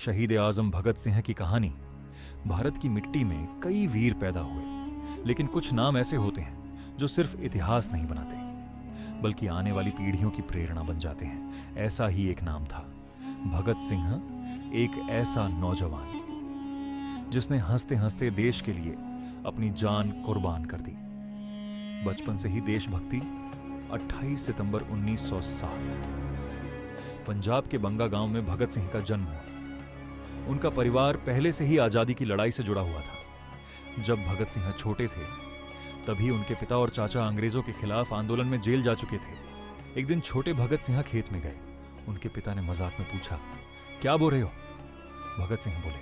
शहीद आजम भगत सिंह की कहानी। भारत की मिट्टी में कई वीर पैदा हुए, लेकिन कुछ नाम ऐसे होते हैं जो सिर्फ इतिहास नहीं बनाते बल्कि आने वाली पीढ़ियों की प्रेरणा बन जाते हैं। ऐसा ही एक नाम था भगत सिंह, एक ऐसा नौजवान जिसने हंसते हंसते देश के लिए अपनी जान कुर्बान कर दी। बचपन से ही देशभक्ति। 28 सितंबर 1907 पंजाब के बंगा गांव में भगत सिंह का जन्म हुआ। उनका परिवार पहले से ही आजादी की लड़ाई से जुड़ा हुआ था। जब भगत सिंह छोटे थे तभी उनके पिता और चाचा अंग्रेजों के खिलाफ आंदोलन में जेल जा चुके थे। एक दिन छोटे भगत सिंह खेत में गए। उनके पिता ने मजाक में पूछा, क्या बो रहे हो? भगत सिंह बोले,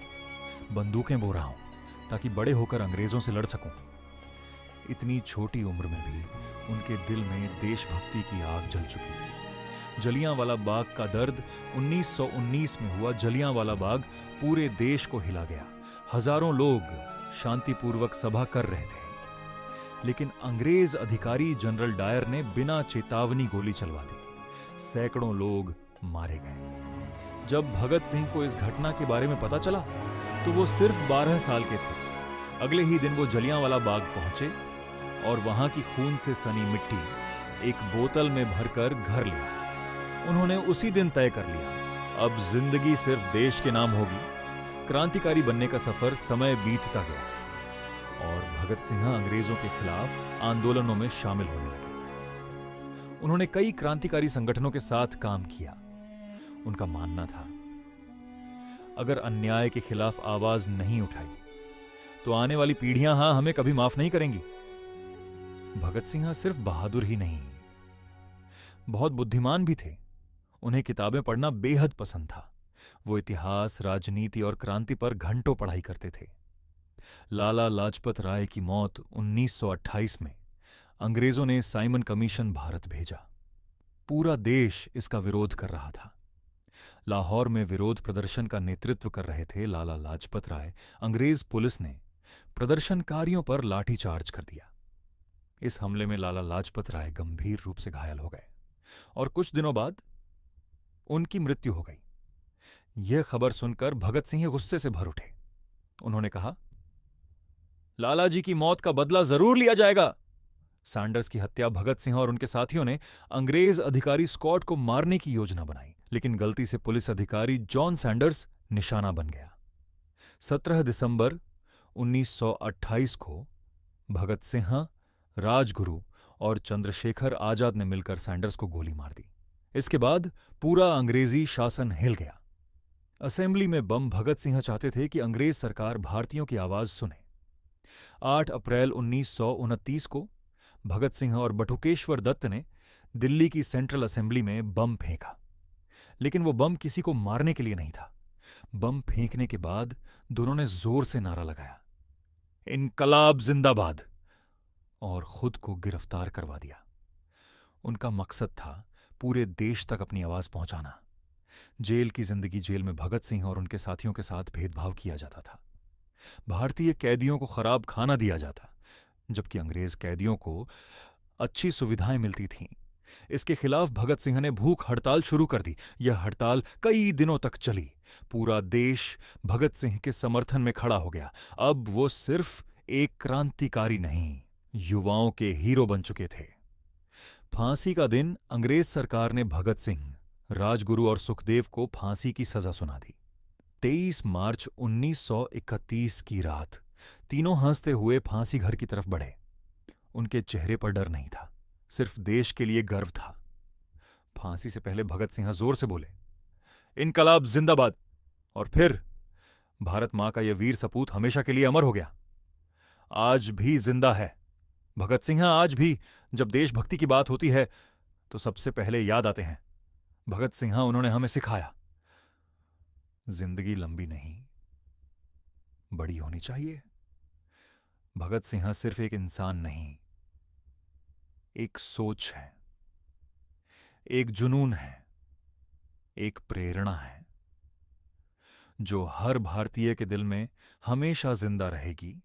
बंदूकें बो रहा हूं ताकि बड़े होकर अंग्रेजों से लड़ सकूं। इतनी छोटी उम्र में भी उनके दिल में देशभक्ति की आग जल चुकी थी। जलियांवाला बाग का दर्द 1919 में हुआ। जलियांवाला बाग पूरे देश को हिला गया। हजारों लोग शांतिपूर्वक सभा कर रहे थे, लेकिन अंग्रेज अधिकारी जनरल डायर ने बिना चेतावनी गोली चलवा दी। सैकड़ों लोग मारे गए। जब भगत सिंह को इस घटना के बारे में पता चला तो वो सिर्फ 12 साल के थे। अगले ही दिन वो जलियांवाला बाग पहुंचे और वहां की खून से सनी मिट्टी एक बोतल में भरकर घर लिया। उन्होंने उसी दिन तय कर लिया, अब जिंदगी सिर्फ देश के नाम होगी। क्रांतिकारी बनने का सफर समय बीतता गया और भगत सिंह अंग्रेजों के खिलाफ आंदोलनों में शामिल होने लगे। उन्होंने कई क्रांतिकारी संगठनों के साथ काम किया। उनका मानना था, अगर अन्याय के खिलाफ आवाज नहीं उठाई तो आने वाली पीढ़ियां हमें कभी माफ नहीं करेंगी। भगत सिंह सिर्फ बहादुर ही नहीं, बहुत बुद्धिमान भी थे। उन्हें किताबें पढ़ना बेहद पसंद था। वो इतिहास, राजनीति और क्रांति पर घंटों पढ़ाई करते थे। लाला लाजपत राय की मौत 1928 में अंग्रेजों ने साइमन कमीशन भारत भेजा। पूरा देश इसका विरोध कर रहा था। लाहौर में विरोध प्रदर्शन का नेतृत्व कर रहे थे लाला लाजपत राय। अंग्रेज पुलिस ने प्रदर्शनकारियों पर लाठीचार्ज कर दिया। इस हमले में लाला लाजपत राय गंभीर रूप से घायल हो गए और कुछ दिनों बाद उनकी मृत्यु हो गई। यह खबर सुनकर भगत सिंह गुस्से से भर उठे। उन्होंने कहा, लाला जी की मौत का बदला जरूर लिया जाएगा। सैंडर्स की हत्या भगत सिंह और उनके साथियों ने अंग्रेज अधिकारी स्कॉट को मारने की योजना बनाई, लेकिन गलती से पुलिस अधिकारी जॉन सैंडर्स निशाना बन गया। 17 दिसंबर 1928 को भगत सिंह, राजगुरु और चंद्रशेखर आजाद ने मिलकर सैंडर्स को गोली मार दी। इसके बाद पूरा अंग्रेजी शासन हिल गया। असेंबली में बम। भगत सिंह चाहते थे कि अंग्रेज सरकार भारतीयों की आवाज सुने। 8 अप्रैल 1929 को भगत सिंह और बटुकेश्वर दत्त ने दिल्ली की सेंट्रल असेंबली में बम फेंका, लेकिन वो बम किसी को मारने के लिए नहीं था। बम फेंकने के बाद दोनों ने जोर से नारा लगाया, इनकलाब जिंदाबाद, और खुद को गिरफ्तार करवा दिया। उनका मकसद था पूरे देश तक अपनी आवाज पहुंचाना। जेल की जिंदगी। जेल में भगत सिंह और उनके साथियों के साथ भेदभाव किया जाता था। भारतीय कैदियों को खराब खाना दिया जाता, जबकि अंग्रेज कैदियों को अच्छी सुविधाएं मिलती थीं। इसके खिलाफ भगत सिंह ने भूख हड़ताल शुरू कर दी। यह हड़ताल कई दिनों तक चली। पूरा देश भगत सिंह के समर्थन में खड़ा हो गया। अब वो सिर्फ एक क्रांतिकारी नहीं, युवाओं के हीरो बन चुके थे। फांसी का दिन अंग्रेज सरकार ने भगत सिंह, राजगुरु और सुखदेव को फांसी की सजा सुना दी। 23 मार्च 1931 की रात तीनों हंसते हुए फांसी घर की तरफ बढ़े। उनके चेहरे पर डर नहीं था, सिर्फ देश के लिए गर्व था। फांसी से पहले भगत सिंह जोर से बोले, इनकलाब जिंदाबाद, और फिर भारत मां का यह वीर सपूत हमेशा के लिए अमर हो गया। आज भी जिंदा है। भगत सिंह आज भी जब देशभक्ति की बात होती है तो सबसे पहले याद आते हैं भगत सिंह। उन्होंने हमें सिखाया, जिंदगी लंबी नहीं, बड़ी होनी चाहिए। भगत सिंह सिर्फ एक इंसान नहीं, एक सोच है, एक जुनून है, एक प्रेरणा है जो हर भारतीय के दिल में हमेशा जिंदा रहेगी